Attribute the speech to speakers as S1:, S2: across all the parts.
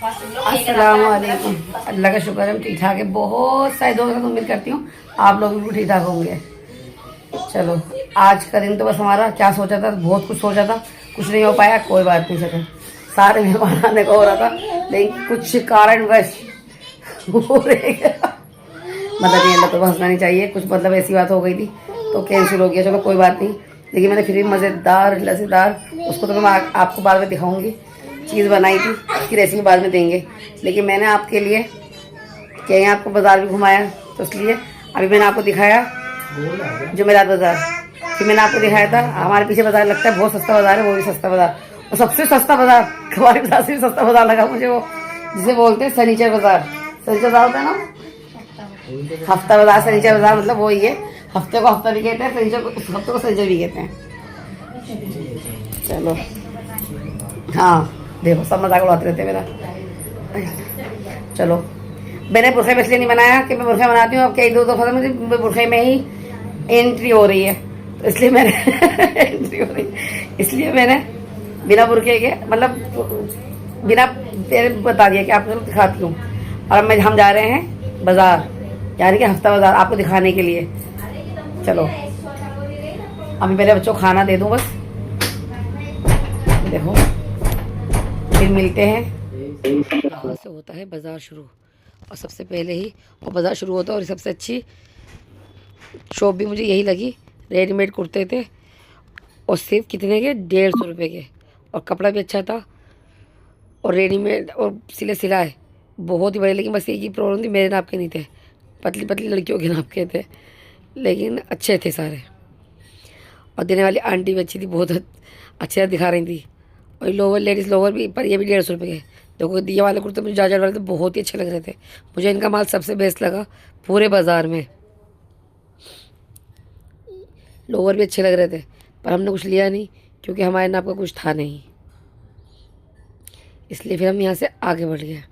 S1: अस्सलाम वालेकुम। अल्लाह का शुक्र है हम ठीक ठाक है। बहुत सारे दोस्तों से उम्मीद करती हूँ आप लोग भी ठीक ठाक होंगे। चलो आज का दिन तो बस हमारा क्या सोचा था, बहुत कुछ सोचा था, कुछ नहीं हो पाया, कोई बात नहीं। सके सारे मेहमान आने का हो रहा था, लेकिन कुछ कारणवश हो रहे मतलब नहीं, अल्लाह तो हंसना नहीं चाहिए, कुछ मतलब ऐसी बात हो गई थी तो कैंसिल हो गया। चलो कोई बात नहीं, लेकिन मैंने फिर भी मज़ेदार लजीदार, उसको तो मैं आपको बाद में दिखाऊंगी, चीज़ बनाई थी, उसकी रेसिपी बाद में देंगे। लेकिन मैंने आपके लिए क्या यहाँ आपको बाज़ार भी घुमाया, तो इसलिए अभी मैंने आपको दिखाया जुमेरात बाज़ार। फिर मैंने आपको दिखाया था हमारे पीछे बाज़ार लगता है, बहुत सस्ता बाज़ार है, वो भी सस्ता बाज़ार, और सबसे सस्ता बाज़ार हमारे बाज़ार से भी सस्ता बाज़ार लगा मुझे, वो जिसे बोलते हैं सनीचर बाज़ार। सनीचर बाज़ार होता है ना, हफ्ता बाज़ार, सनीचर बाज़ार मतलब वही है। हफ्ते को हफ्ता भी कहते हैं, सनीचर को हफ्ते को सनीचर भी कहते हैं। चलो हाँ देखो सब मजाक उड़ाते रहते हैं मेरा। चलो मैंने बुरखे में इसलिए नहीं बनाया कि मैं बुरखे बनाती हूँ, अब कई दो दफ़ा मुझे बुरखे में ही एंट्री हो रही है, तो इसलिए मैंने एंट्री हो रही है, इसलिए मैंने बिना बुरखे के मतलब बिना तेरे बता दिया कि आपको दिखाती हूँ। और अब हम जा रहे हैं बाज़ार, यानी कि हफ्ता बाज़ार आपको दिखाने के लिए। चलो अभी मेरे बच्चों को खाना दे दूँ बस, देखो फिर मिलते हैं। यहाँ से होता है बाज़ार शुरू, और सबसे पहले ही और बाज़ार शुरू होता है, और सबसे अच्छी शॉप भी मुझे यही लगी। रेडीमेड कुर्ते थे और सिर्फ कितने के, 150 रुपये के, और कपड़ा भी अच्छा था, और रेडीमेड और सिलाए बहुत ही बड़े। लेकिन बस एक ही प्रॉब्लम थी, मेरे नाप के नहीं थे, पतली पतली लड़कियों के नाप के थे, लेकिन अच्छे थे सारे। और देने वाली आंटी भी अच्छी थी, बहुत अच्छे दिखा रही थी। और लोअर, लेडीज़ लोअर भी, पर ये भी 150 रुपये के। देखो दिए वाले कुर्ते मुझे जाजर वाले तो बहुत ही अच्छे लग रहे थे, मुझे इनका माल सबसे बेस्ट लगा पूरे बाज़ार में। लोअर भी अच्छे लग रहे थे, पर हमने कुछ लिया नहीं क्योंकि हमारे नाप का कुछ था नहीं, इसलिए फिर हम यहाँ से आगे बढ़ गए।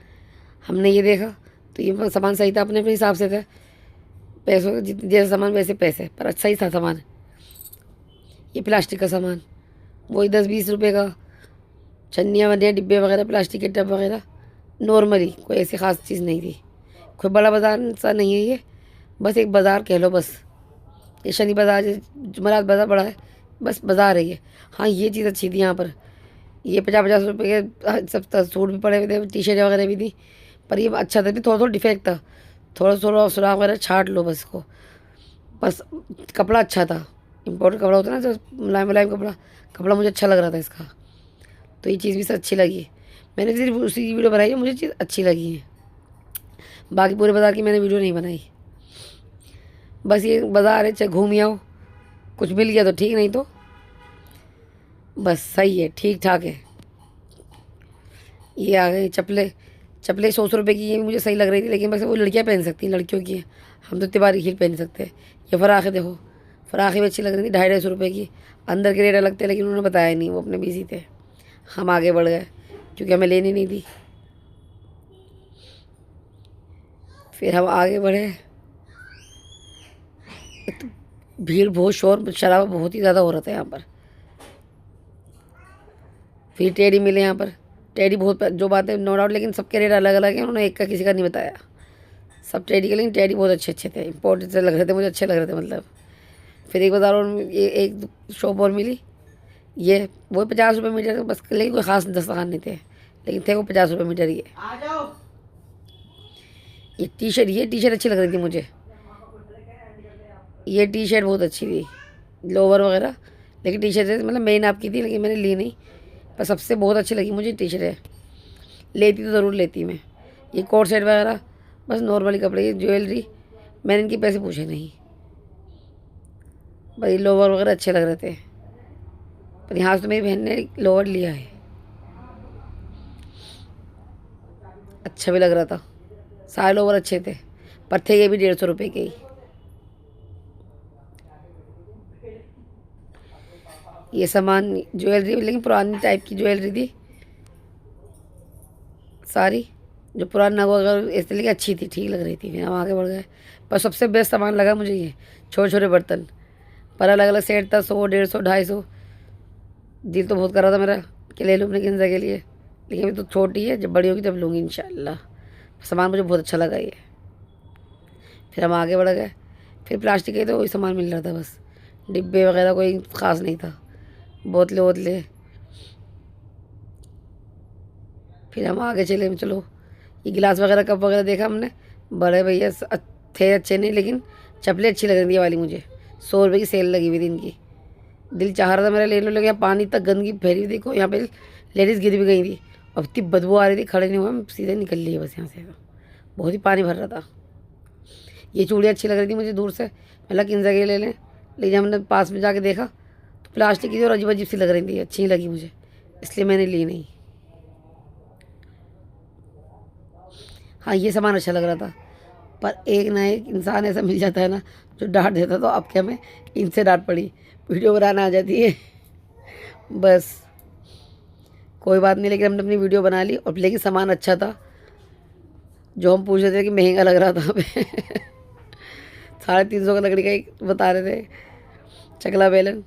S1: हमने ये देखा तो ये सामान सही था, अपने अपने हिसाब से था, पैसों जैसे सामान वैसे पैसे, पर अच्छा ही था सामान। ये प्लास्टिक का सामान वही 10-20 रुपये का, छन्नियाँ वन्नियाँ डिब्बे वगैरह, प्लास्टिक के टब वगैरह, नॉर्मली कोई ऐसी ख़ास चीज़ नहीं थी। कोई बड़ा बाज़ार सा नहीं है ये, बस एक बाज़ार कह लो बस। ये शनि बाज़ार, जुमेरात बाज़ार बड़ा है, बस बाज़ार है ये। हाँ ये चीज़ अच्छी थी यहाँ पर, ये 50-50 रुपये के सब सूट भी पड़े हुए थे, टी शर्ट वगैरह भी थी, पर ये अच्छा था भी, थोड़ा थोड़ा डिफेक्ट था, थोड़ा थोड़ा सुराख वगैरह छाट लो बस इसको, बस कपड़ा अच्छा था। इम्पोर्टेड कपड़ा होता है ना, जो मुलायम मुलायम कपड़ा, कपड़ा मुझे अच्छा लग रहा था इसका, तो ये चीज़ भी सब अच्छी लगी। मैंने सिर्फ उसी की वीडियो बनाई है, मुझे चीज़ अच्छी लगी है, बाकी पूरे बाज़ार की मैंने वीडियो नहीं बनाई। बस ये बाज़ार है, चाहे घूम आओ, कुछ मिल गया तो ठीक, नहीं तो बस सही है, ठीक ठाक है। ये आ गई चप्पलें, 100 रुपये की, ये मुझे सही लग रही थी, लेकिन बस वो लड़कियाँ पहन सकती हैं, लड़कियों की है, हम तो तिबारी हील पहन सकते हैं। ये फराखें देखो, फराखें भी अच्छी लग रही थी, 250-250 रुपये की। अंदर के रेट अलग थे, लेकिन उन्होंने बताया नहीं, वो अपने बिजी थे। हम आगे बढ़ गए क्योंकि हमें लेनी नहीं थी। फिर हम आगे बढ़े तो भीड़ बहुत, शोर शराबा बहुत ही ज़्यादा हो रहा था यहाँ पर। फिर टेडी मिले यहाँ पर, टेडी बहुत, जो बात है नो डाउट, लेकिन सबके रेट अलग अलग हैं, उन्होंने एक का किसी का नहीं बताया सब टेडी के, लेकिन टेडी बहुत अच्छे अच्छे थे, इम्पोर्टेड से लग रहे थे, मुझे अच्छे लग रहे थे मतलब। फिर एक बाज़ार और एक शॉप और मिली, ये वो 50 रुपये मीटर बस, लेकिन कोई ख़ास दस्तखान नहीं थे, लेकिन थे वो 50 रुपये मीटर। ये टी शर्ट अच्छी लग रही थी मुझे, ये टी शर्ट बहुत अच्छी थी, लोअर वगैरह, लेकिन टी शर्ट मतलब मेरी नाप की थी, लेकिन मैंने ली नहीं, पर सबसे बहुत अच्छी लगी मुझे टी शर्ट। लेती तो ज़रूर लेती मैं। ये कोट सेट वगैरह बस नॉर्मली कपड़े, ये ज्वेलरी मैंने इनके पैसे पूछे नहीं, भाई लोअर वगैरह अच्छे लग रहे थे, पर यहाँ से तो मेरी बहन ने लोअर लिया है, अच्छा भी लग रहा था, सारे लोअर अच्छे थे, पर थे ये भी 150 रुपये के ही। ये सामान ज्वेलरी, लेकिन पुरानी टाइप की ज्वेलरी थी सारी, जो पुराना अगर इसलिए अच्छी थी, ठीक लग रही थी। फिर हम आगे बढ़ गए, पर सबसे बेस्ट सामान लगा मुझे ये छोटे छोटे बर्तन, पर अलग अलग सेट था, 100, 150, 250। दिल तो बहुत कर रहा था मेरा कि ले लूँ अपने किंजा के लिए, लेकिन अभी तो छोटी है, जब बड़ी होगी तब लूँगी इंशाल्लाह। सामान मुझे बहुत अच्छा लगा ये। फिर हम आगे बढ़ गए। फिर प्लास्टिक के तो वही सामान मिल रहा था, बस डिब्बे वगैरह कोई ख़ास नहीं था, बोतलें वोतलें। फिर हम आगे चले, चलो ये गिलास वगैरह कप वगैरह देखा हमने, बड़े भैया थे अच्छे नहीं, लेकिन चप्पलें अच्छी लग रही थी ये वाली मुझे। 100 रुपये की सेल लगी हुई थी इनकी। दिल चाह रहा था मेरा ले लो, लगे पानी तक गंदगी फैली हुई। देखो यहाँ पे लेडीज़ गिर भी गई थी, अब इतनी बदबू आ रही थी, खड़े नहीं हुआ, सीधे निकल लिए बस यहाँ से। तो बहुत ही पानी भर रहा था। ये चूड़ियाँ अच्छी लग रही थी मुझे दूर से, मतलब किन जगह ले लें, लेकिन हमने पास में जाके देखा तो प्लास्टिक की थी और अजीब अजीब सी लग रही थी, अच्छी लगी मुझे, इसलिए मैंने ली नहीं। हाँ ये सामान अच्छा लग रहा था, पर एक ना एक इंसान ऐसा मिल जाता है ना जो डांट देता, तो अब क्या मैं इनसे डांट पड़ी, वीडियो बनाना आ जाती है बस। कोई बात नहीं, लेकिन हमने अपनी वीडियो बना ली। और लेकिन सामान अच्छा था, जो हम पूछ रहे थे कि महंगा लग रहा था हमें 350 का लकड़ी का एक बता रहे थे चकला बेलन।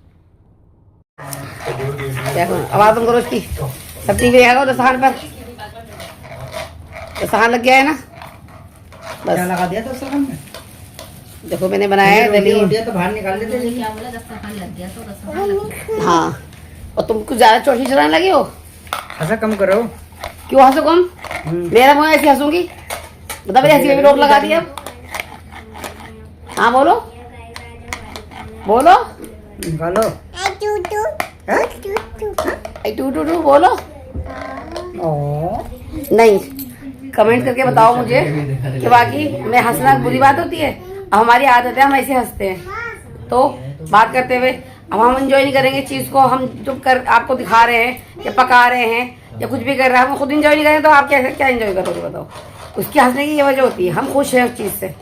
S1: क्या करो, आवाज़ तुम करो उसकी, सब टीवी आएगा दस्तरखान पर, दस्तरखान लग गया है ना, बस
S2: क्या लगा दिया दस्तरखान में।
S1: देखो मैंने बनाया है दलील,
S2: तो बाहर निकाल देते।
S1: हाँ। और तुम कुछ ज़्यादा चौड़ी चलाने लगे हो,
S2: ऐसा कम करो।
S1: क्यों हंसो कम, मेरा मुँह ऐसी हंसूंगी, बता मेरी हंसी में भी रोक लगा दी अब। हाँ बोलो बोलो,
S2: निकालो।
S1: टू बोलो। नहीं, कमेंट करके बताओ मुझे कि बाकी मैं हंसना बुरी बात होती है। अब हमारी आदत है, हम ऐसे हंसते हैं, तो बात करते हुए अब हम एंजॉय नहीं करेंगे चीज़ को। हम जो कर आपको दिखा रहे हैं या पका रहे हैं या कुछ भी कर रहे हैं, हम खुद एंजॉय नहीं करें तो आप कैसे क्या एंजॉय करोगे बताओ। उसकी हंसने की ये वजह होती है, हम खुश हैं उस चीज़ से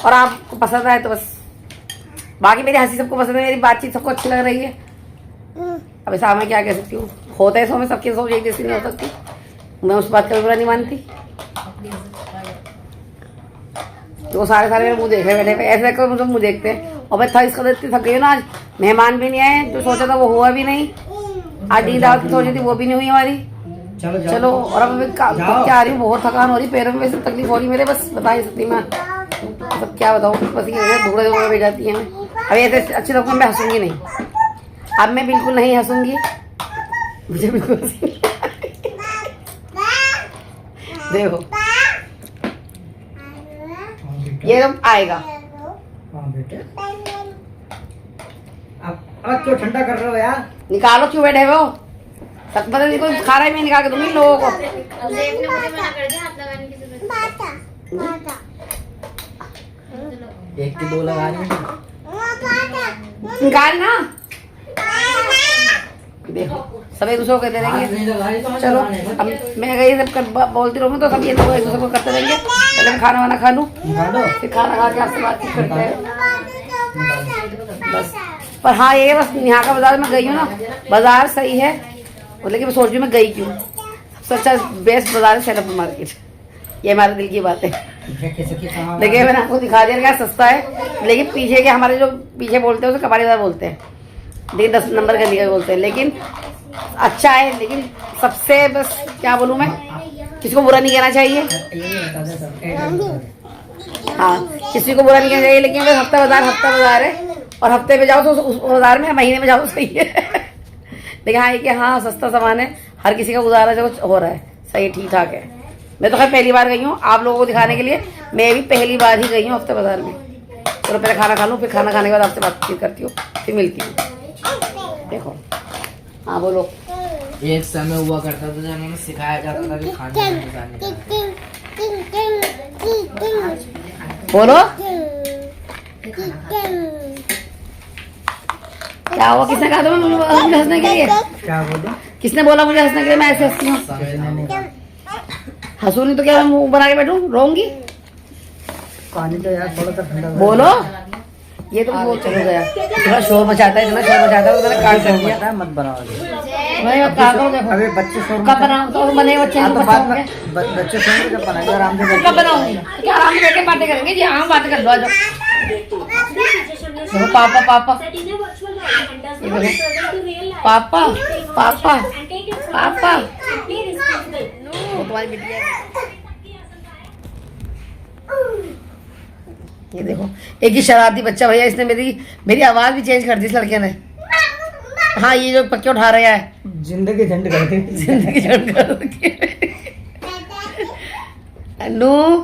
S1: और आपको पसंद आए तो बस। बाकी मेरी हंसी सबको पसंद है, मेरी बातचीत सबको अच्छी लग रही है। अब ऐसा मैं क्या कह सकती हूँ, होता है सो में सबकी सोच एक जैसी नहीं हो सकती, मैं उस बात का भी बुरा नहीं मानती। तो सारे मेरे मुंह देख रहे बैठे हुए, ऐसे कर मुझे मुंह देखते हैं। और मैं इस कदर इतनी थक गई हूँ ना, आज मेहमान भी नहीं आए, जो सोचा था वो हुआ भी नहीं। आज दी दावत की सोची थी वो भी नहीं हुई हमारी। चलो और अब मैं क्या आ रही हूँ, बहुत थकान हो रही, पैरों में वैसे तकलीफ हो रही मेरे, बस बता ही सकती मैं, मतलब क्या बताऊँ, बस ये धुगड़े धुगड़े बैठ जाती है। अब ऐसे अच्छी लगता मैं हंसूंगी नहीं, अब मैं बिल्कुल नहीं हंसूंगी, मुझे बिल्कुल देखो ये तो आएगा।
S2: अब क्यों ठंडा कर रहे हो यार,
S1: निकालो, क्यों बैठे हो, सब पता नहीं कोई खा रहा है, मैं निकाल के दूंगी लोगों को।
S2: एक की दो लगा रही
S1: निकाल ना, देखो सब एक दूसरे को कहते रहेंगे। चलो अब मैं गई सब बोलती रहूँगी तो सब ये लोग एक दूसरे को करते रहेंगे। पहले मैं खाना वाना खा लूँ, फिर खाना खा के आपसे बातचीत करते हैं बस। पर हाँ ये बस यहाँ का बाजार में गई हूँ ना, बाजार सही है, लेकिन मैं सोच रही हूँ मैं गई क्यों। सबसे अच्छा बेस्ट बाजार है सेटअप मार्केट, ये हमारे दिल की बात है। देखिए मैंने आपको दिखा दिया क्या सस्ता है, लेकिन पीछे के हमारे जो पीछे बोलते हैं उसे कबाड़ी बाजार बोलते हैं, देखिए 10 नंबर गली का बोलते हैं, लेकिन अच्छा है। लेकिन सबसे बस क्या बोलूँ मैं, किसी को बुरा नहीं कहना चाहिए, हाँ किसी को बुरा नहीं कहना चाहिए, लेकिन बस हफ्ता बाजार है, और हफ्ते पे जाओ तो उस बाजार में, महीने में जाओ तो सही है लेकिन हाँ ये कि हाँ सस्ता सामान है, हर किसी का गुजारा जो हो रहा है, सही ठीक ठाक है। मैं तो खैर पहली बार गई हूँ आप लोगों को दिखाने के लिए, मैं भी पहली बार ही गई हूँ हफ्ते बाजार में। चलो पहले खाना खा लूँ, फिर खाना खाने के बाद आपसे बातचीत करती हूँ, फिर मिलती हूँ। देखो हाँ बोलो।
S2: एक समय हुआ करता था जब हमें सिखाया जाता था कि खाने
S1: बोलो क्या हुआ, किसने कहा था मुझे हंसने के लिए,
S2: क्या बोले,
S1: किसने बोला मुझे हंसने के लिए, मैं ऐसे हंसती हूँ, हंसू नहीं तो क्या मैं मुंह बना के बैठूँ, रोऊंगी।
S2: पानी तो यार थोड़ा सा ठंडा
S1: बोलो, ये तो बहुत चल गया, इतना शोर मचाता है, इतना शोर मचाता है, मैंने काट कर दिया।
S2: मत बनाओ
S1: मैं अब कहाँ करूँ, देखो
S2: अबे बच्चे शोर
S1: कब बनाऊँ, तो बने बच्चे हैं,
S2: बच्चे शोर जब बनाएंगे आराम से,
S1: कब बनाऊंगी, क्या आराम से बैठ के बातें करेंगे जी, हाँ बातें कर लो। आज देखो पापा पापा पापा पापा पापा हमारी बिटिया। ये देखो एक ही शरारती बच्चा भैया, इसने मेरी मेरी आवाज भी चेंज कर दी इस लड़के ने। हाँ ये जो पक्के उठा रहा है,
S2: जिंदगी झंड कर दी।
S1: जिंदगी झंड कर रखी है। नू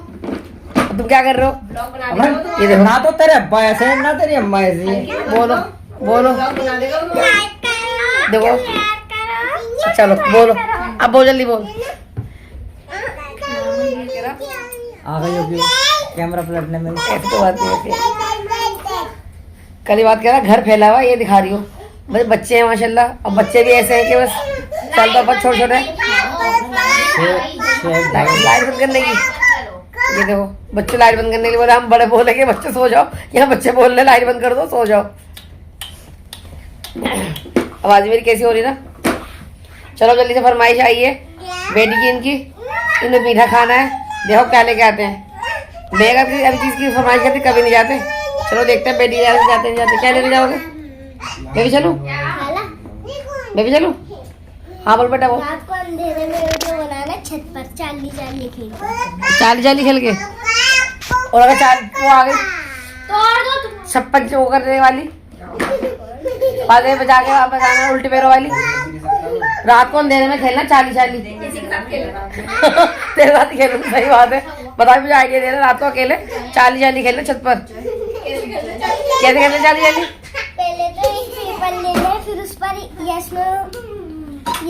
S1: तुम क्या कर रहे हो? ये देखो
S2: ना तो तेरे अब्बा ऐसे है, ना तेरी अम्मा ऐसी है।
S1: बोलो बोलो, देखो चलो बोलो, अब बोल जल्दी बोल।
S2: आ गई होगी कैमरा पलटने में।
S1: ऐसी तो बात नहीं है। कल ही बात कह रहा घर फैला हुआ ये दिखा रही हो। बस बच्चे हैं माशाल्लाह, और बच्चे भी ऐसे हैं कि बस चलता पर छोटे छोटे। लाइट बंद करने की, ये देखो बच्चे लाइट बंद करने के लिए बोले, हम बड़े बोलेंगे बच्चे सो जाओ, यहाँ बच्चे बोल रहे लाइट बंद कर दो सो जाओ। आवाज मेरी कैसी हो रही ना। चलो जल्दी से फरमाइश आई है बेटी की, इनकी इन्हें मीठा खाना है। देखो क्या लेके आते हैं। मैं अभी चीज की फरमाइश करती कभी नहीं जाते। चलो देखते हैं बेटी जाते नहीं जाते। क्या लेके जाओगे? बेबी चलूं? बेबी चलूं? हाँ बोल बेटा। वो
S3: रात को अंधेरे में वीडियो बनाना छत पर चाली चाली खेल
S1: चाली चाली खेल के, और अगर चाल वो आ गई
S3: तो
S1: छप्पन वो करने वाली बाजे बजा के वापस आना उल्टे पैरों वाली। रात को अंधेरे में खेलना चाली चाली। तेरे साथ खेलूं, सही बात है। बता मुझे आइडिया दे रहा, रात को अकेले चाली चाली खेलना छत पर। कैसे खेलना चाली चाली?
S3: पहले तो एक पेपर लेना, फिर उस पर यस नो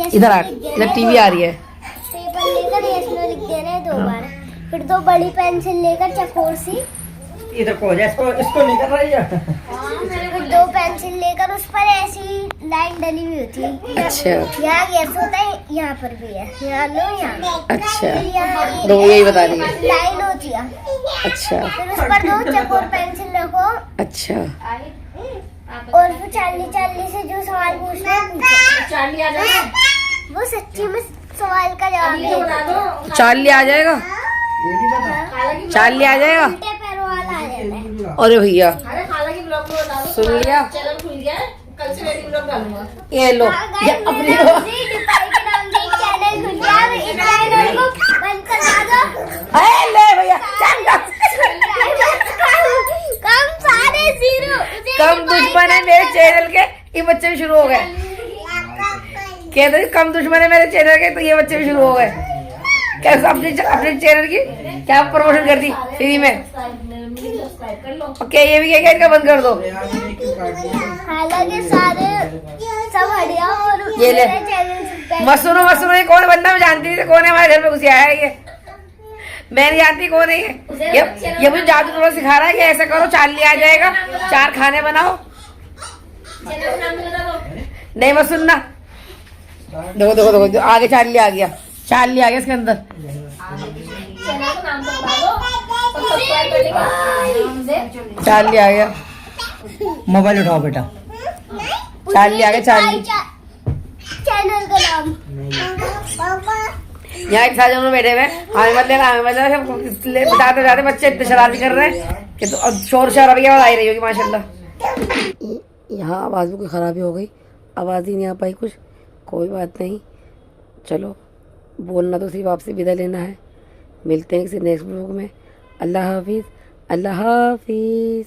S1: इधर आ, इधर टीवी आ रही है।
S3: पेपर लेकर यस नो लिख देना है 2 बार। फिर 2 बड़ी पेंसिल लेकर चकोर सी,
S2: इधर को इसको नहीं कर रही है।
S3: फिर 2 पेंसिल लेकर उस पर ऐसी लाइन डली हुई होती है।
S1: अच्छा।
S3: यहाँ यस होता है, यहाँ पर भी है, यहाँ लो यहाँ।
S1: अच्छा
S3: फिर यहाँ
S1: तो यही बता रही है।
S3: लाइन होती है,
S1: अच्छा
S3: फिर उस पर 2 चकोर पेंसिल रखो,
S1: अच्छा
S3: और फिर चाली चाली से जो सवाल पूछना है पूछो। चाली आ जाएगा, वो सच्ची में सवाल का जवाब देगा।
S1: चाली आ जाएगा, चाली आ जाएगा।
S3: उल्टे पैरों वाला आ जाता है।
S1: अरे भैया सुन लिया,
S4: चैनल खुल गया है, कल से वेडिंग ब्लॉग डालूंगा।
S1: ये लो ये अपनी
S3: चैनल खुल गया है, इस चैनल को बंद करा दो।
S1: अरे ले भैया चल।
S3: कम सारे 0।
S1: कम दुश्मन है मेरे चैनल के, ये बच्चे भी शुरू हो गए। कहते हैं कम दुश्मन है मेरे चैनल के, तो ये बच्चे भी शुरू हो गए। कैसे अपने चैनल की क्या प्रमोशन कर दी फ्री में। ओके ये भी क्या इनका बंद कर दो।
S3: हालांकि सारे सब हटिया और
S1: ये ले।
S3: मेरे चैनल
S1: मत सुनो ये कौन बंदा, मैं जानती नहीं थी कौन है हमारे घर में घुस आया है ये। मैं नहीं जानती कौन है ये मुझे जादू टोना सिखा रहा है कि ऐसा करो चाली आ जाएगा, 4 खाने बनाओ। नहीं मत सुनना। देखो देखो देखो आगे चाली आ गया, चाली आ गया इसके अंदर। चाली आ गया,
S2: मोबाइल उठाओ बेटा।
S1: चाली आ गया चाली।
S3: चैनल का नाम
S1: यहाँ एक साथ दोनों बैठे हुए हमें मत लेना, हमें मत लेना। बताते बताते बच्चे इतने शरारती कर रहे हैं कि तो अब शोर शराबी की आवाज आई रही होगी माशाल्लाह। यहाँ आवाज़ में कोई ख़राबी हो गई, आवाज़ ही नहीं आ पाई कुछ। कोई बात नहीं, चलो बोलना तो सिर्फ आपसे विदा लेना है। मिलते हैं किसी नेक्स्ट ब्लॉग में। अल्लाह हाफिज़, अल्लाह हाफिज़।